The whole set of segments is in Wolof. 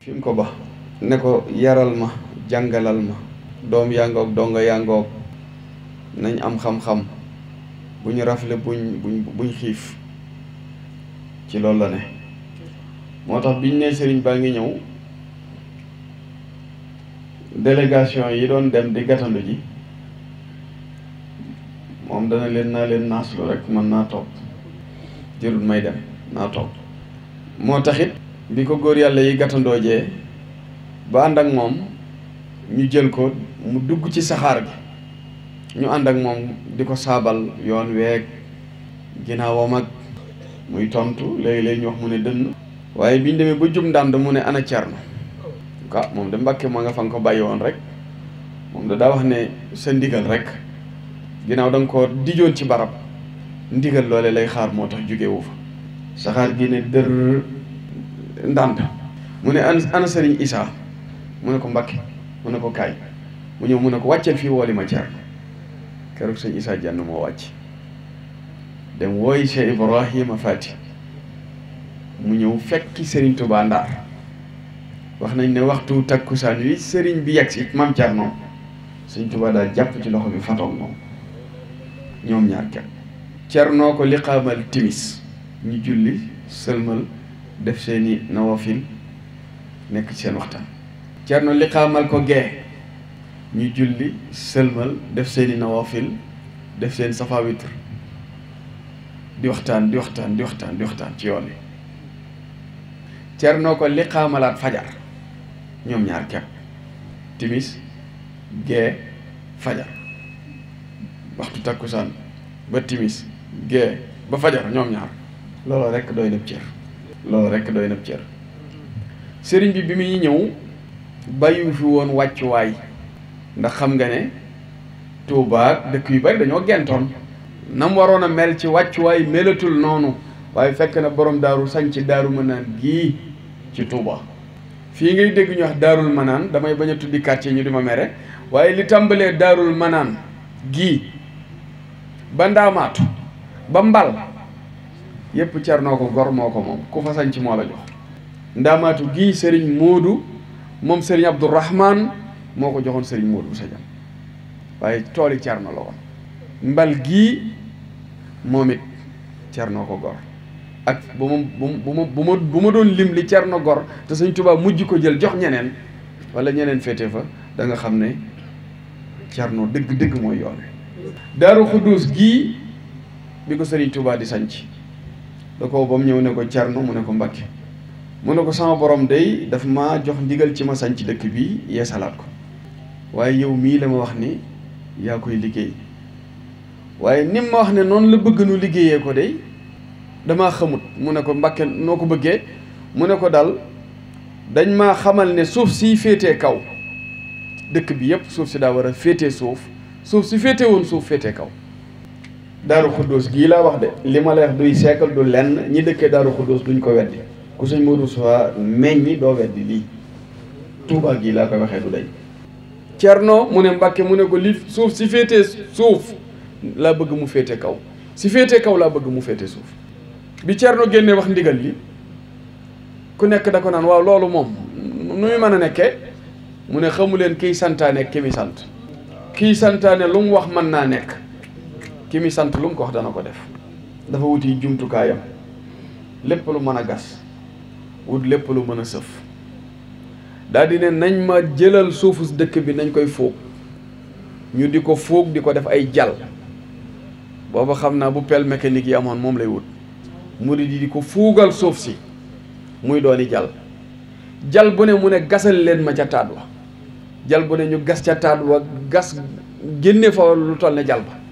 fi mu ko ba ne ko yaral ma jàngalal ma doom yaa ngoog donga yaa ngoog nañ am xam-xam bu ñu rafle buñ xiif ci loolu la ne moo tax biñ ne sëriñ baa ngi ñëw délégation yi doon dem di gàttandu ji moom dana leen naa leen naaslu rek mën naa toog jërul may dem naa toog moo taxit bi ko góor yàlla yi gàttandoo jee ba ànd ak moom ñu jël ko mu dugg ci saxaar gi ñu ànd ak moom di ko saabal yoon weeg ginnaawam ak muy tontu léegi-léegi ñu wax mu ne dënn waaye biñ demee ba jub ndànd mu ne ana Cerno ah moom de Mbàkke ma nga fa nga ko bàyyi woon rek moom da daa wax ne sa ndigal rek ginnaaw da nga ko dijoon ci barab ndigal loole lay xaar moo tax jógewu fa saxaar gi ne dër ndànd mu ne ana sëriñ Isaa mu ne ko Mbàkke mu ne ko kaay mu ñëw mu ne ko wàcceel fii wooli ma Cerno keroog sëñ Isaa Jenn moo wàcc dem wooyi Cheikh Ibrahima Fati mu ñëw fekki sëriñ Tuubaa Ndaar wax nañ ne waxtu takkusaan wi sëriñ bi yegg si maam Cerno sëriñ Tuubaa daal jàpp ci loxo bi fatoog moom ñoom ñaar kenn Cerno ko liqaamal timis ñu julli sëlmal def seeni nawafil nekk ci seen waxtaan Cerno liqaamal ko gee ñu julli sëlmal def seeni nawafil def seen safa witr di waxtaan ci yoon wi Cerno ko liqaamalaat fajar ñoom ñaar kepp timis gee fajar waxtu takkusaan ba timis gee ba fajar ñoom ñaar loolu rekk doy na cër sëriñ bi muy ñëw bàyyiwu fi woon wàccuwaay ndax xam nga ne Tuubaa dëkk yu bari dañoo gentoon nam waroon a mel ci wàccuwaay melatul noonu waaye fekk na borom daaru sañ ci Daaru Manaan gii ci Tuubaa fii ngay dégg ñu wax Daarul Manaan damay bañ a tuddi quartier ñu di ma mere waaye li tàmbalee Daarul Manaan gii ba Ndaamaatu ba Mbal yépp Cerno ko gor moo ko moom ku fa sañ ci moo la jox Ndaamaatu gii sëriñ Moodu moom sëriñ Abdourahman moo ko joxoon sëriñ Moodu bu sa jam waaye tooli Cerno la woon Mbal gii moom it Cerno ko gor ak bu ma doon lim li Cerno gor te Sëñ Tuubaa mujj ko jël jox ñeneen wala ñeneen féete fa da nga xam ne Cerno dëgg-dëgg mooy yoon Daaru Xuddus gii bi ko Sëriñ Tuubaa di sanc da ko ba mu ñëw ne ko Cerno mu ne ko Mbàkke mu ne ko sama borom day daf ma jox ndigal ci ma sanc dëkk bi yeesalaat ko waaye yow mii la ma wax ni yaa koy liggéey waaye nim ma wax ne noonu la bëgg nu liggéeyee ko day damaa xamut mu ne ko Mbàkke noo ko bëggee mu ne ko daal dañ maa xamal ne suuf si féetee kaw dëkk bi yépp suuf si daa war a féetee suuf si féetee woon suuf féetee kaw Daaru Xuddoos gii laa wax de li ma la wax duy seekal du lenn ñi dëkkee Daaru Xuddoos duñ ko weddi ku sëñ Modou Sow meññi doo weddi lii Tuubaa gii laa koy waxee du dañ Cerno mu ne Mbàkke mu ne ko li suuf si féetee suuf laa bëgg mu féete kaw si féete kaw laa bëgg mu féete suuf bi Cerno génnee wax ndigal li ku nekk da ko naan waaw loolu moom nu muy mën a nekkee mu ne xamu leen kiy santaane ki mi sant kiy santaane lu mu wax mën naa nekk ki mi sant lu mu ko wax dana ko def dafa wuti jumtukaayam lépp lu mën a gas wut lépp lu mën a sëf daal di ne nañ ma jëlal suufu dëkk bi nañ koy fóog ñu di ko fóog di ko def ay jal booba xam naa bu pelle mécanique yi amoon moom lay wut murid yi di ko fuugal suuf si muy dooni jal bu ne mu ne gasal leen ma ca taat wa jal bu ne ñu gas ca taat wa gas génne fa lu toll ne jal ba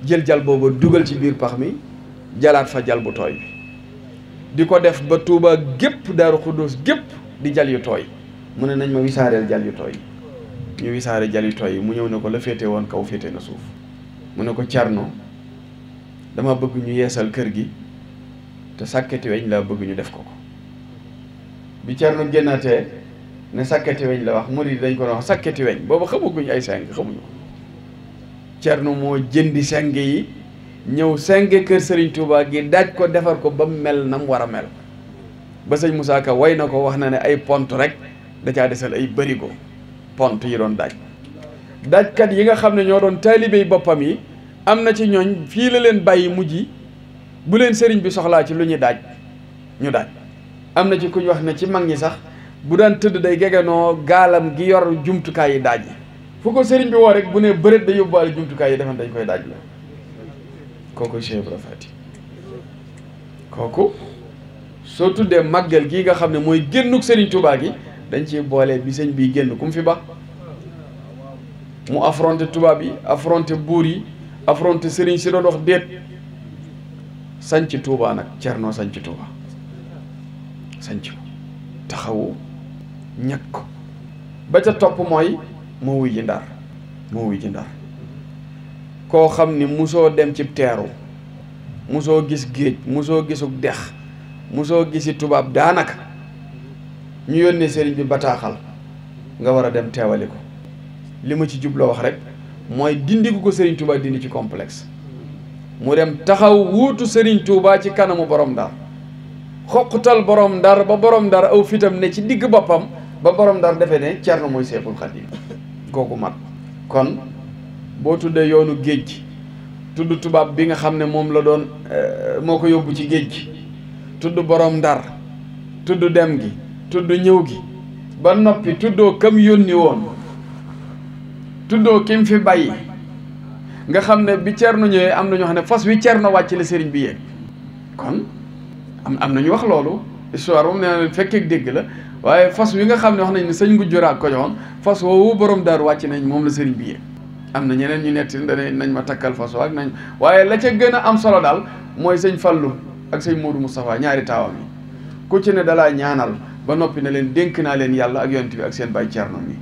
jël jal booba dugal ci biir pax mi jalaat fa jal bu tooy bi di ko def ba Tuubaa gépp Daaru Xuddoos gépp di jal yu tooy mu ne nañ ma wisaareel jal yu tooy ñu wisaare jal yu tooy yi mu ñëw ne ko la féete woon kaw féete na suuf mu ne ko Cerno dama bëgg ñu yeesal kër gi te sàkketi weñ laa bëgg ñu def ko bi Cerno génnaatee ne sàkketi weñ la wax murid dañ ko wax sàkketi weñ boobu xamaguñ ay seng xamuñu ko Cerno moo jëndi seng yi ñëw senge kër Serigne Touba gi daaj ko defar ko ba mu mel na mu war a mel ba sëñ Moussa Ka way na ko wax na ne ay pont rek da caa desal ay bërigo pont yi doon daajkat yi nga xam ne ñoo doon taalibey boppam yi am na ci ñooñ fii la leen bàyyi mujj bu leen sëriñ bi soxlaa ci lu ñuy daaj ñu daaj. am na ci ku ñu wax ne ci mag ñi sax bu daan tëdd day gegenoo gaalam gi yor jumtukaay yi daaj yi fu ko sëriñ bi woo rek bu ne bëreet da yóbbuwaale jumtukaay yi defe dañ koy daaj la kooku Cheikh Ibra Faty kooku soo tuddee màggal gii nga xam ne mooy génnuk sëriñ Touba gi dañ ci boole bi sëñ bii génn ku mu fi ba mu affronté tubaab yi affronté buur yi affronté sëriñ si doon wax déet sanc Touba nag Cerno sanc Touba sanc ko taxawu ñag ko ba ca topp mooy moo wuy ji Ndar koo xam ni musoo dem ci teeru musoo gis géej musoo gisuk dex musoo gisi tubaab daanaka ñu yónnee sëriñ bi bataaxal nga war a dem teewali ko li ma ci jubloo wax rek mooy dindi ko sëriñ Touba dindi ci complexe mu dem taxaw wuutu sëriñ Touba ci kanamu borom Ndar xoqutal borom Ndar ba borom Ndar aw fitam ne ci digg boppam ba borom Ndar defee ne Cerno mooy Seexul Xadiim kooku mat kon boo tuddee yoonu géej gi tudd tubaab bi nga xam ne moom la doon moo ko yóbbu ci géej gi tudd borom Ndar tudd dem gi tudd ñëw gi ba noppi tuddoo kam yónni woon tuddoo kim fi bàyyi nga xam ne bi Cerno ñëwee am na ñoo xam ne fas wi Cerno wàcc la sëriñ bi yéeg kon am na ñu wax loolu histoire moom nee na fekkeek dégg la waaye fas wi nga xam ne wax nañ ne sëñ Ngujjura ko joxoon fas woowu borom Daaru wàcc nañ moom la sëriñ bi yéeg am na ñeneen ñu netti dane nañ ma takkal fas ak nañ waaye la ca gën a am solo daal mooy sëñ Fallu ak sëñ Moodu Moustapha ñaari taawam yi ku ci ne dalaa ñaanal ba noppi ne leen dénk naa leen yàlla ak yonent bi ak seen baay Cerno mi